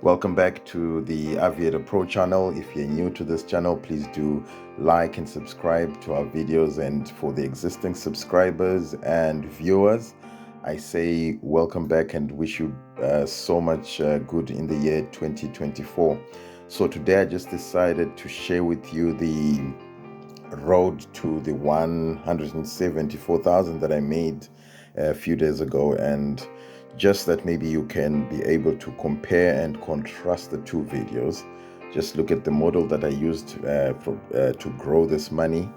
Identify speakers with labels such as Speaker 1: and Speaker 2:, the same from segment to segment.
Speaker 1: Welcome back to the Aviator Pro channel. If you're new to this channel, please do like and subscribe to our videos. And for the existing subscribers and viewers, I say welcome back and wish you so much good in the year 2024. So today I just decided to share with you the road to the 174,000 that I made a few days ago, and just that maybe you can be able to compare and contrast the two videos. Just look at the model that I used to grow this money,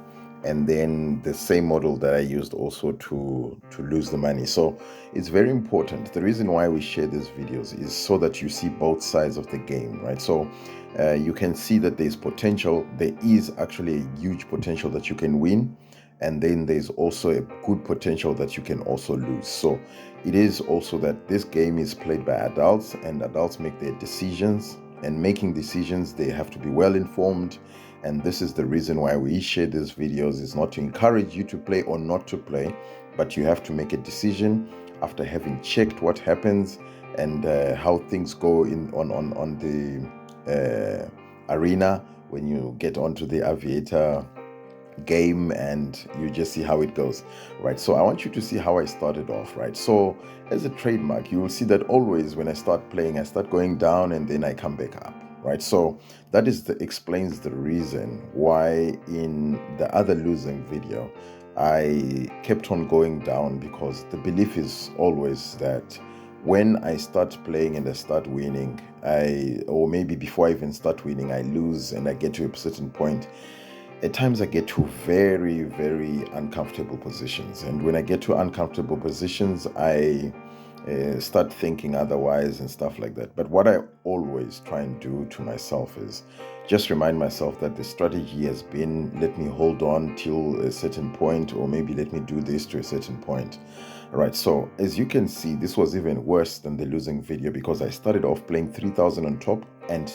Speaker 1: and then the same model that I used also to lose the money. So it's very important. The reason why we share these videos is so that you see both sides of the game, right? So you can see that there's potential. There is actually a huge potential that you can win, and then there's also a good potential that you can also lose. So it is also that this game is played by adults, and adults make their decisions, and making decisions they have to be well informed. And this is the reason why we share these videos, is not to encourage you to play or not to play, but you have to make a decision after having checked what happens and how things go on the arena when you get onto the Aviator game, and you just see how it goes, right? So I want you to see how I started off, right? So as a trademark, you will see that always when I start playing, I start going down and then I come back up, right? So that explains the reason why in the other losing video I kept on going down, because the belief is always that when I start playing and I start winning, or maybe before I even start winning, I lose and I get to a certain point. At times I get to very, very uncomfortable positions. And when I get to uncomfortable positions, I start thinking otherwise and stuff like that. But what I always try and do to myself is just remind myself that the strategy has been, let me hold on till a certain point, or maybe let me do this to a certain point. Right, so as you can see, this was even worse than the losing video, because I started off playing 3,000 on top and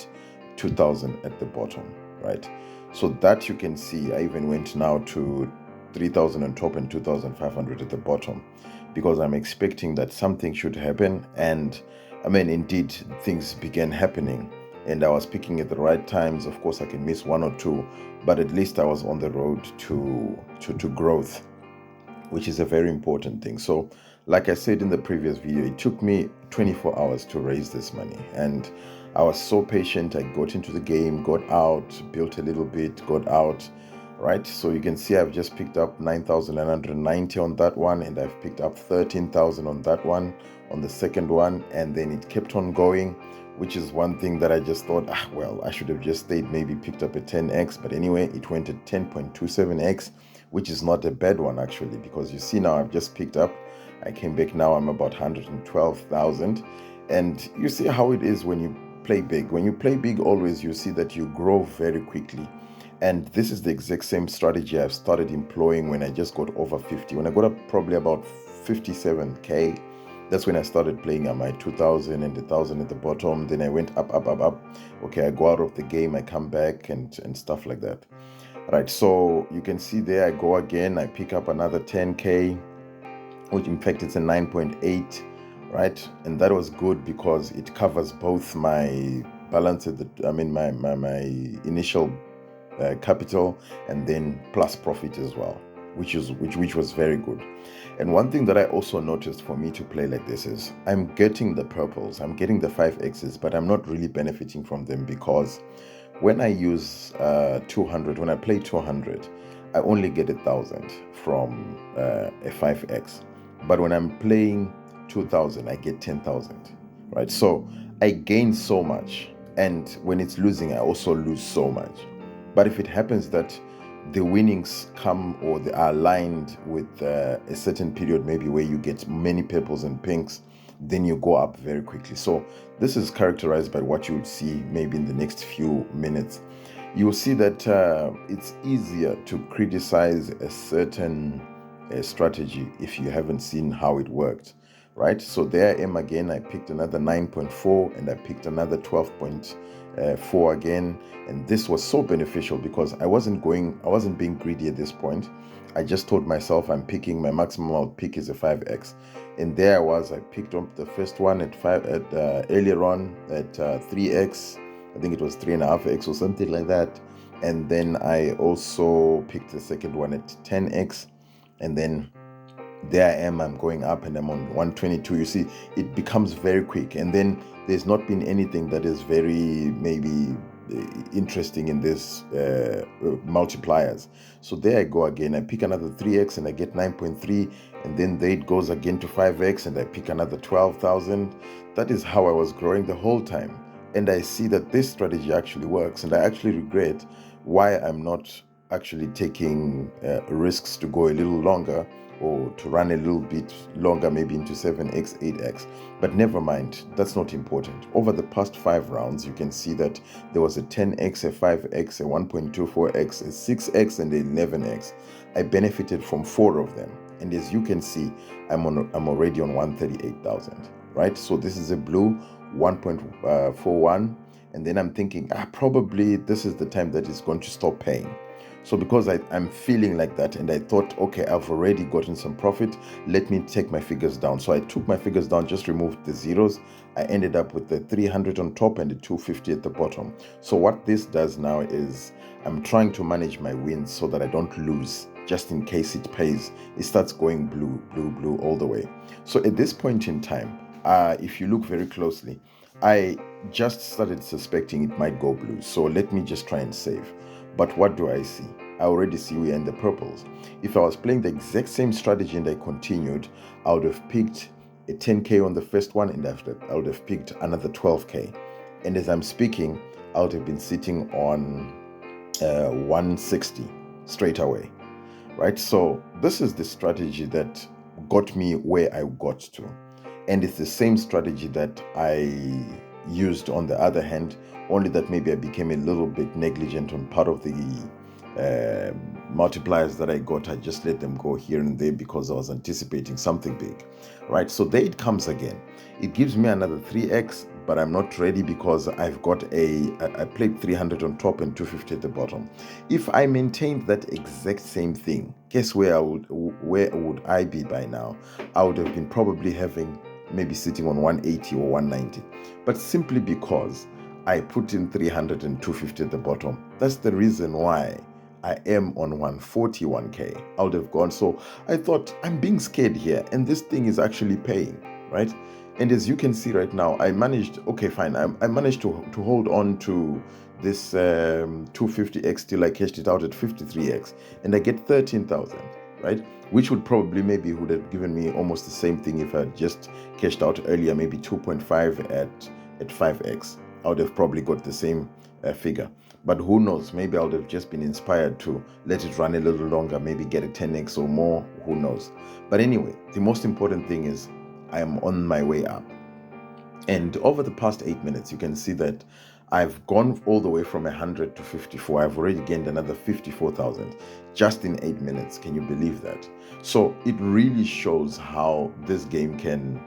Speaker 1: 2,000 at the bottom, right? So that you can see, I even went now to 3,000 on top and 2,500 at the bottom, because I'm expecting that something should happen. And I mean, indeed, things began happening, and I was picking at the right times. Of course, I can miss one or two, but at least I was on the road to growth, which is a very important thing. So like I said in the previous video, it took me 24 hours to raise this money, and I was so patient. I got into the game, got out, built a little bit, got out, right? So you can see I've just picked up 9,990 on that one, and I've picked up 13,000 on that one, on the second one, and then it kept on going, which is one thing that I just thought, well, I should have just stayed, maybe picked up a 10x, but anyway, it went at 10.27x, which is not a bad one actually, because you see now I've just picked up, I came back, now I'm about 112,000. And you see how it is when you play big. When you play big, always you see that you grow very quickly. And this is the exact same strategy I've started employing when I just got over 50. When I got up probably about 57k, that's when I started playing at my 2,000 and 1,000 at the bottom. Then I went up, up, up, up. Okay, I go out of the game, I come back, and stuff like that. Right, so you can see there I go again, I pick up another 10k, which in fact it's a 9.8, right? And that was good because it covers both my balance at my initial capital, and then plus profit as well, which was very good. And one thing that I also noticed for me to play like this is I'm getting the purples, I'm getting the 5x's, but I'm not really benefiting from them, because when I use 200, when I play 200, I only get 1,000 from a 5x. But when I'm playing 2,000, I get 10,000, right? So I gain so much. And when it's losing, I also lose so much. But if it happens that the winnings come, or they are aligned with a certain period, maybe where you get many purples and pinks, then you go up very quickly. So this is characterized by what you would see maybe in the next few minutes. You'll see that it's easier to criticize a certain strategy if you haven't seen how it worked, right? So there I am again. I picked another 9.4 and I picked another 12.4 again. And this was so beneficial because I wasn't being greedy at this point. I just told myself I'm picking, my maximum I'll pick is a 5x. And there I was, I picked up the first one at earlier on at 3x. I think it was 3.5x or something like that. And then I also picked the second one at 10x. And then there I am, I'm going up and I'm on 122. You see, it becomes very quick. And then there's not been anything that is very maybe interesting in this multipliers. So there I go again. I pick another 3x and I get 9.3. And then there it goes again to 5x and I pick another 12,000. That is how I was growing the whole time. And I see that this strategy actually works. And I actually regret why I'm not actually taking risks to go a little longer or to run a little bit longer, maybe into 7x, 8x. But never mind, that's not important. Over the past 5 rounds, you can see that there was a 10x, a 5x, a 1.24x, a 6x, and a 11x. I benefited from 4 of them. And as you can see, I'm already on 138,000, right? So this is a blue 1.41. And then I'm thinking, probably this is the time that it's going to stop paying. So because I'm feeling like that and I thought, okay, I've already gotten some profit, let me take my figures down. So I took my figures down, just removed the zeros. I ended up with the 300 on top and the 250 at the bottom. So what this does now is I'm trying to manage my wins so that I don't lose, just in case it pays. It starts going blue, blue, blue all the way. So at this point in time, if you look very closely, I just started suspecting it might go blue. So let me just try and save. But what do I see? I already see we're in the purples. If I was playing the exact same strategy and I continued, I would have picked a 10k on the first one and I would have picked another 12k. And as I'm speaking, I would have been sitting on 160 straight away, right? So this is the strategy that got me where I got to. And it's the same strategy that I used on the other hand, only that maybe I became a little bit negligent on part of the multipliers that I got. I just let them go here and there because I was anticipating something big, right? So there it comes again. It gives me another 3x, but I'm not ready because I've got I played 300 on top and 250 at the bottom. If I maintained that exact same thing, guess where would I be by now? I would have been probably having maybe sitting on 180 or 190, but simply because I put in 300 and 250 at the bottom. That's the reason why I am on 141k. I would have gone. So I thought, I'm being scared here and this thing is actually paying, right? And as you can see right now, I managed, okay, fine. I managed to hold on to this 250x till I cashed it out at 53x and I get 13,000, right? Which would probably maybe would have given me almost the same thing if I had just cashed out earlier, maybe 2.5 at 5x. I would have probably got the same figure. But who knows? Maybe I would have just been inspired to let it run a little longer, maybe get a 10x or more. Who knows? But anyway, the most important thing is I am on my way up. And over the past 8 minutes, you can see that I've gone all the way from 100 to 54. I've already gained another 54,000 just in 8 minutes. Can you believe that? So it really shows how this game can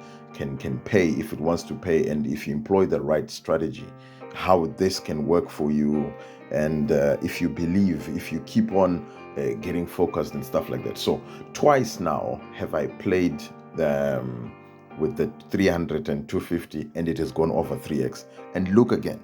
Speaker 1: pay if it wants to pay, and if you employ the right strategy, how this can work for you. And if you believe, if you keep on getting focused and stuff like that. So twice now have I played with the 300 and 250 and it has gone over 3x. And look again,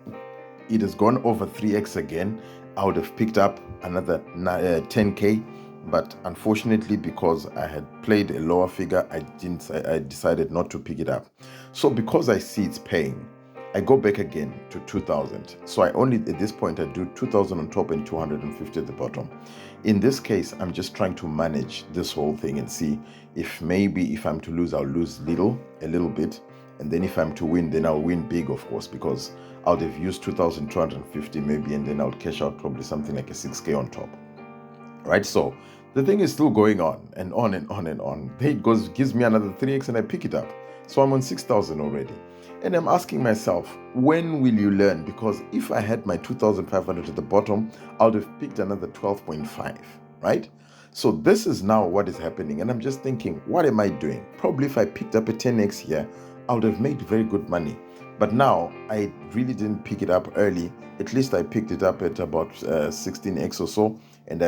Speaker 1: it has gone over 3x again. I would have picked up another 10k, but unfortunately, because I had played a lower figure, I decided not to pick it up. So because I see it's paying, I go back again to 2,000. So I only, at this point, I do 2,000 on top and 250 at the bottom. In this case, I'm just trying to manage this whole thing and see if maybe if I'm to lose, I'll lose a little bit. And then if I'm to win, then I'll win big, of course, because I would have used 2,250 maybe, and then I would cash out probably something like a 6k on top, right? So the thing is still going on and on and on and on. Then it goes, gives me another 3x and I pick it up. So I'm on 6,000 already. And I'm asking myself, when will you learn? Because if I had my 2,500 at the bottom, I would have picked another 12.5, right? So this is now what is happening. And I'm just thinking, what am I doing? Probably if I picked up a 10x here, I would have made very good money. But now I really didn't pick it up early. At least I picked it up at about 16x or so, and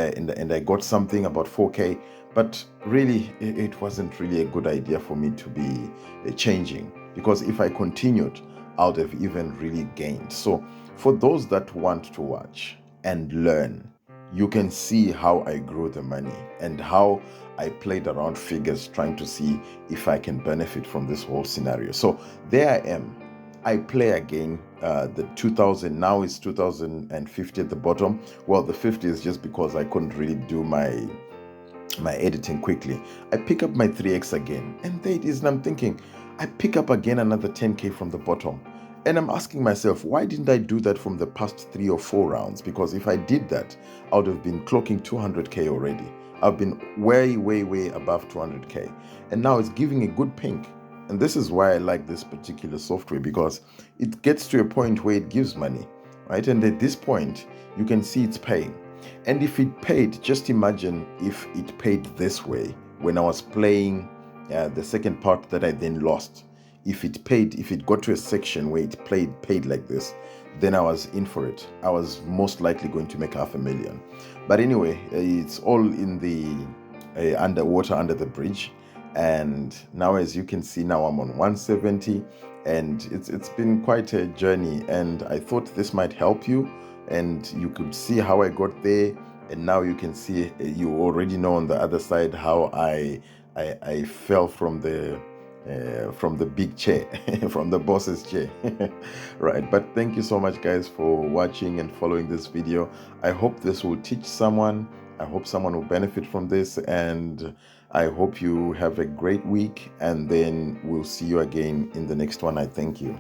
Speaker 1: I got something about 4k. But really, it wasn't really a good idea for me to be changing, because if I continued, I would have even really gained. So for those that want to watch and learn, you can see how I grew the money and how I played around figures trying to see if I can benefit from this whole scenario. So there I am. I play again. The 2000 now is 2050 at the bottom. Well, the 50 is just because I couldn't really do my editing quickly. I pick up my 3x again, and there it is. And I'm thinking, I pick up again another 10k from the bottom. And I'm asking myself, why didn't I do that from the past 3 or 4 rounds? Because if I did that, I would have been clocking 200k already. I've been way, way, way above 200k. And now it's giving a good pink. And this is why I like this particular software, because it gets to a point where it gives money, right? And at this point, you can see it's paying. And if it paid, just imagine if it paid this way when I was playing the second part that I then lost. If it paid, if it got to a section where it paid like this, then I was in for it. I was most likely going to make $500,000. But anyway, it's all in the underwater, under the bridge. And now, as you can see, now I'm on 170, and it's been quite a journey. And I thought this might help you, and you could see how I got there. And now you can see, you already know on the other side how I fell from the big chair, from the boss's chair. Right. But thank you so much, guys, for watching and following this video. I hope this will teach someone. I hope someone will benefit from this, and I hope you have a great week, and then we'll see you again in the next one. I thank you.